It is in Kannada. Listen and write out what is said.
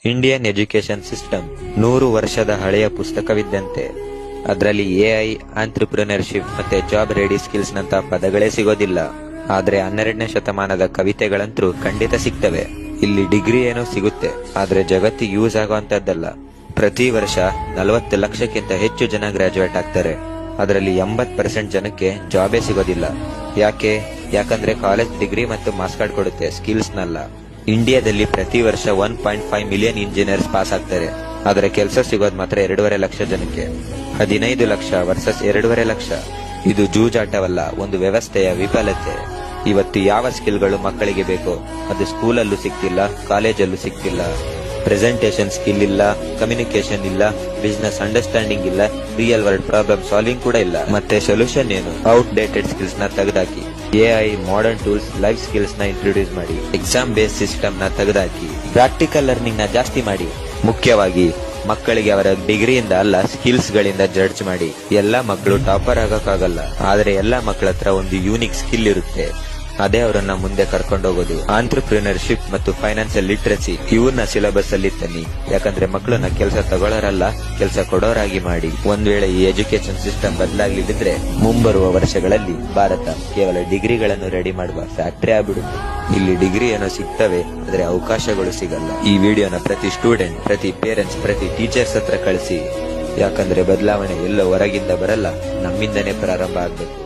ಇಂಡಿಯನ್ ಎಜುಕೇಶನ್ ಸಿಸ್ಟಮ್ 100 ವರ್ಷದ ಹಳೆಯ ಪುಸ್ತಕವಿದ್ದಂತೆ. ಅದರಲ್ಲಿ ಎಐ, ಆಂಟ್ರಪ್ರಿನರ್ಶಿಪ್ ಮತ್ತೆ ಜಾಬ್ ರೆಡಿ ಸ್ಕಿಲ್ಸ್ ನಂತ ಪದಗಳೇ ಸಿಗೋದಿಲ್ಲ. ಆದ್ರೆ 12ನೇ ಶತಮಾನದ ಕವಿತೆಗಳಂತೂ ಖಂಡಿತ ಸಿಗ್ತವೆ. ಇಲ್ಲಿ ಡಿಗ್ರಿ ಏನೋ ಸಿಗುತ್ತೆ, ಆದ್ರೆ ಜಗತ್ತಿಗೆ ಯೂಸ್ ಆಗುವಂತದ್ದಲ್ಲ. ಪ್ರತಿ ವರ್ಷ 40 ಲಕ್ಷಕ್ಕಿಂತ ಹೆಚ್ಚು ಜನ ಗ್ರಾಜುಯೇಟ್ ಆಗ್ತಾರೆ. ಅದರಲ್ಲಿ 80% ಜನಕ್ಕೆ ಜಾಬೇ ಸಿಗೋದಿಲ್ಲ. ಯಾಕಂದ್ರೆ ಕಾಲೇಜ್ ಡಿಗ್ರಿ ಮತ್ತು ಮಾರ್ಕ್ಸ್ ಕಾರ್ಡ್ ಕೊಡುತ್ತೆ, ಸ್ಕಿಲ್ಸ್ ನಲ್ಲ. ಇಂಡಿಯಾದಲ್ಲಿ ಪ್ರತಿ ವರ್ಷ 1.5 ಮಿಲಿಯನ್ ಇಂಜಿನಿಯರ್ಸ್ ಪಾಸ್ ಆಗ್ತಾರೆ. ಆದ್ರೆ ಕೆಲಸ ಸಿಗೋದು ಮಾತ್ರ 2.5 ಲಕ್ಷ ಜನಕ್ಕೆ. 15 ಲಕ್ಷ ವರ್ಸಸ್ 2.5 ಲಕ್ಷ. ಇದು ಜೂಜಾಟವಲ್ಲ, ಒಂದು ವ್ಯವಸ್ಥೆಯ ವಿಫಲತೆ. ಇವತ್ತು ಯಾವ ಸ್ಕಿಲ್ಗಳು ಮಕ್ಕಳಿಗೆ ಬೇಕೋ ಅದು ಸ್ಕೂಲಲ್ಲೂ ಸಿಗ್ತಿಲ್ಲ, ಕಾಲೇಜಲ್ಲೂ ಸಿಗ್ತಿಲ್ಲ. ಪ್ರೆಸೆಂಟೇಷನ್ ಸ್ಕಿಲ್ ಇಲ್ಲ, ಕಮ್ಯುನಿಕೇಶನ್ ಇಲ್ಲ, ಬಿಸಿನೆಸ್ ಅಂಡರ್ಸ್ಟ್ಯಾಂಡಿಂಗ್ ಇಲ್ಲ, ರಿಯಲ್ ವರ್ಲ್ಡ್ ಪ್ರಾಬ್ಲಮ್ ಸಾಲ್ವಿಂಗ್ ಕೂಡ ಇಲ್ಲ. ಮತ್ತೆ ಸೊಲ್ಯೂಷನ್ ಏನು? ಔಟ್ಡೇಟೆಡ್ ಸ್ಕಿಲ್ಸ್ ನ ತೆಗೆದಾಕಿ, AI, modern tools, life skills ನ ಇಂಟ್ರೊಡ್ಯೂಸ್ ಮಾಡಿ, ಎಕ್ಸಾಮ್ ಬೇಸ್ಡ್ ಸಿಸ್ಟಮ್ ನ ತೆಗೆದಾಕಿ, ಪ್ರಾಕ್ಟಿಕಲ್ ಲರ್ನಿಂಗ್ ನ ಜಾಸ್ತಿ ಮಾಡಿ. ಮುಖ್ಯವಾಗಿ ಮಕ್ಕಳಿಗೆ ಅವರ ಡಿಗ್ರಿಯಿಂದ ಅಲ್ಲ, ಸ್ಕಿಲ್ಸ್ ಗಳಿಂದ ಜಡ್ಜ್ ಮಾಡಿ. ಎಲ್ಲಾ ಮಕ್ಕಳು ಟಾಪರ್ ಆಗಕ್ಕಾಗಲ್ಲ, ಆದ್ರೆ ಎಲ್ಲಾ ಮಕ್ಕಳ ಹತ್ರ ಒಂದು ಯೂನಿಕ್ ಸ್ಕಿಲ್ ಇರುತ್ತೆ. ಅದೇ ಅವರನ್ನ ಮುಂದೆ ಕರ್ಕೊಂಡೋಗೋದು. ಆಂಟ್ರಪ್ರಿನರ್ಶಿಪ್ ಮತ್ತು ಫೈನಾನ್ಸಿಯಲ್ ಲಿಟ್ರಸಿ ಇವನ್ನ ಸಿಲೆಬಸ್ ಅಲ್ಲಿ ತನ್ನಿ. ಯಾಕಂದ್ರೆ ಮಕ್ಕಳನ್ನ ಕೆಲಸ ತಗೊಳ್ಳೋರಲ್ಲ, ಕೆಲಸ ಕೊಡೋರಾಗಿ ಮಾಡಿ. ಒಂದ್ ವೇಳೆ ಈ ಎಜುಕೇಶನ್ ಸಿಸ್ಟಮ್ ಬದಲಾಗಲಿದ್ರೆ ಮುಂಬರುವ ವರ್ಷಗಳಲ್ಲಿ ಭಾರತ ಕೇವಲ ಡಿಗ್ರಿಗಳನ್ನು ರೆಡಿ ಮಾಡುವ ಫ್ಯಾಕ್ಟರಿ ಆಗ್ಬಿಡುತ್ತೆ. ಇಲ್ಲಿ ಡಿಗ್ರಿ ಏನೋ ಸಿಗ್ತವೆ, ಆದ್ರೆ ಅವಕಾಶಗಳು ಸಿಗಲ್ಲ. ಈ ವಿಡಿಯೋನ ಪ್ರತಿ ಸ್ಟೂಡೆಂಟ್, ಪ್ರತಿ ಪೇರೆಂಟ್ಸ್, ಪ್ರತಿ ಟೀಚರ್ಸ್ ಹತ್ರ ಕಳಿಸಿ. ಯಾಕಂದ್ರೆ ಬದಲಾವಣೆ ಎಲ್ಲೋ ಹೊರಗಿಂದ ಬರಲ್ಲ, ನಮ್ಮಿಂದನೇ ಪ್ರಾರಂಭ ಆಗ್ಬೇಕು.